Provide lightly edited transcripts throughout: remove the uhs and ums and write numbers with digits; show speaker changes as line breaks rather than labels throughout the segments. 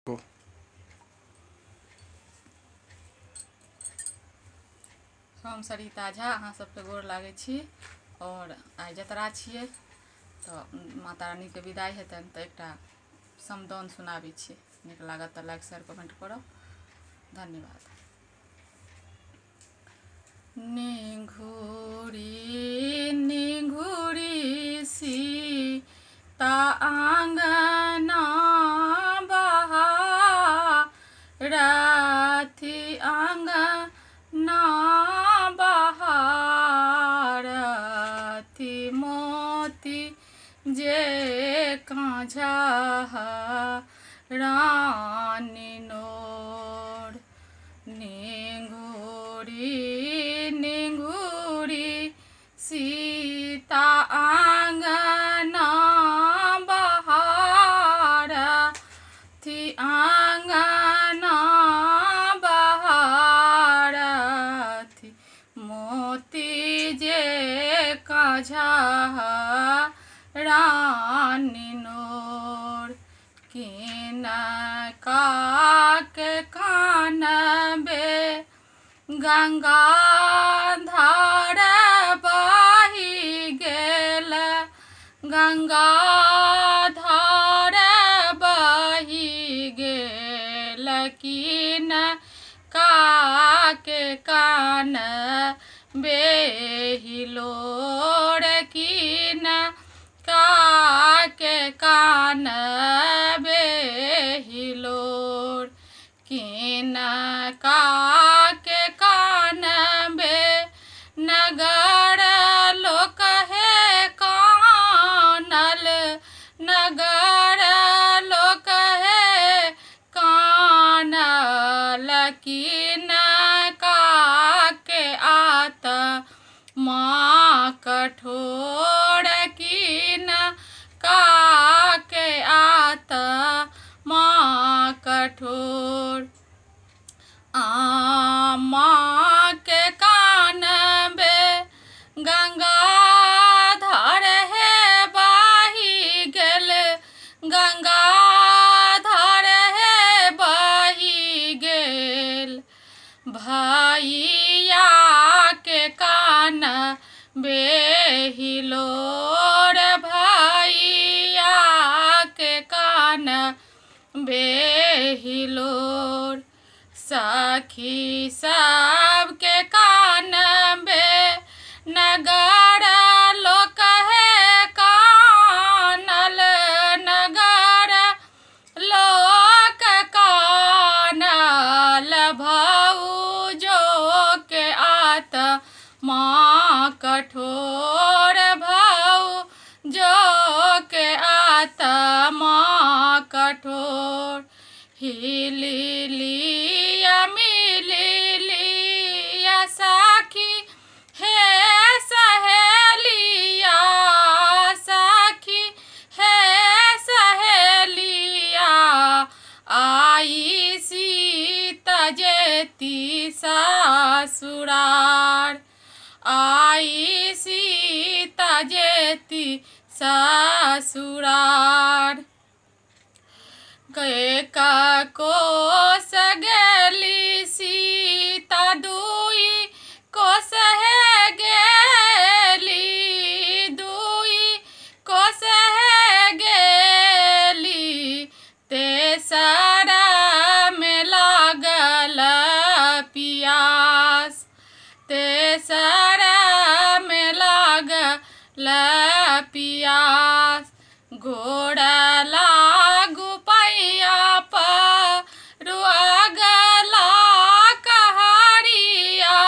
को
हम सरिता झा अहाँ सबके गोर लागै छी। और आइ जतरा छियै तऽ माता रानीके विदाइ हेतनि तऽ एकटा समदाउन सुनाबै छी। नीक लागत तऽ लाइक शेयर कमेंट करब। धन्यवाद। निघुरी निघुरी सीता आंगना बहारथि आंगना बहारथि मोती जे काँझा रानी नोर। निघुरी निघुरी सीता आंगना बहारथि आंगना बहारथि मोती जे काँझा रानी नोर। किनका के कानबे गंगा धार बहि गेल गंगा धार बहि गेल। किनका के कानबे हिलोर किनका के कानबे हिलोर। किनका के कानबे नगर लोक हे कानल नगर लोक हे कानल। किनका के आत्मा कठोर किनका के आत्मा कठोर। आमा के कानबे गंगा धार हे बहि गेल गंगा धार हे बहि गेल। भैया के कानबे हिलोर भैया के कानबे हिलोर। सखी सबके कानबे नगर लोक हे कानल नगर लोक कानल। भौजो के आत्मा कठोर भौजो के आत्मा कठोर। हिलिलिया मिलिलिया सखी हे सहेलिया सखी हे सहेलिया। आई सीता जेती ससुरार आई सीता जेती ससुरार। कोस गेली सीता दुई कोस हे गेली दुई कोस हे गेली। तेसर में लागल पियास तेसर में लागल पियास। गोड़ लागू पैया परू अगला कहरिया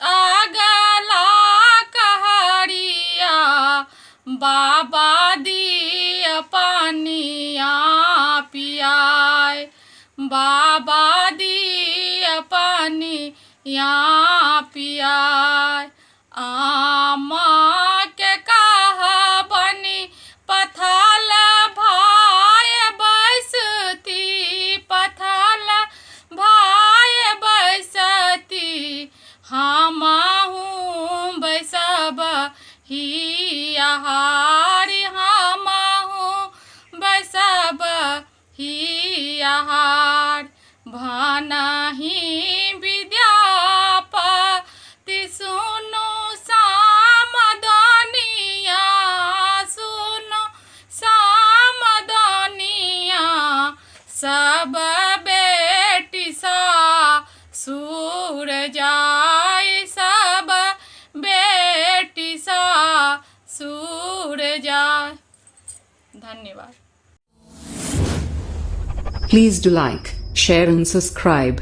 अगला कहरिया। बाबा दिय पानिया पियाय बाबा दिय पानिया पियाय। आमा के कहबनी पथल भाय बैसती पथल भाय बैसती। हमहू बैसब हियाहारी हमहू बैसब हिया पहाड़ भानहि विद्यापति सुनु सामदनिया सुनु सामदनिया सब बेटी सा सूर जाय सब बेटी सा सूर जाय। धन्यवाद।
Please do like, share and subscribe.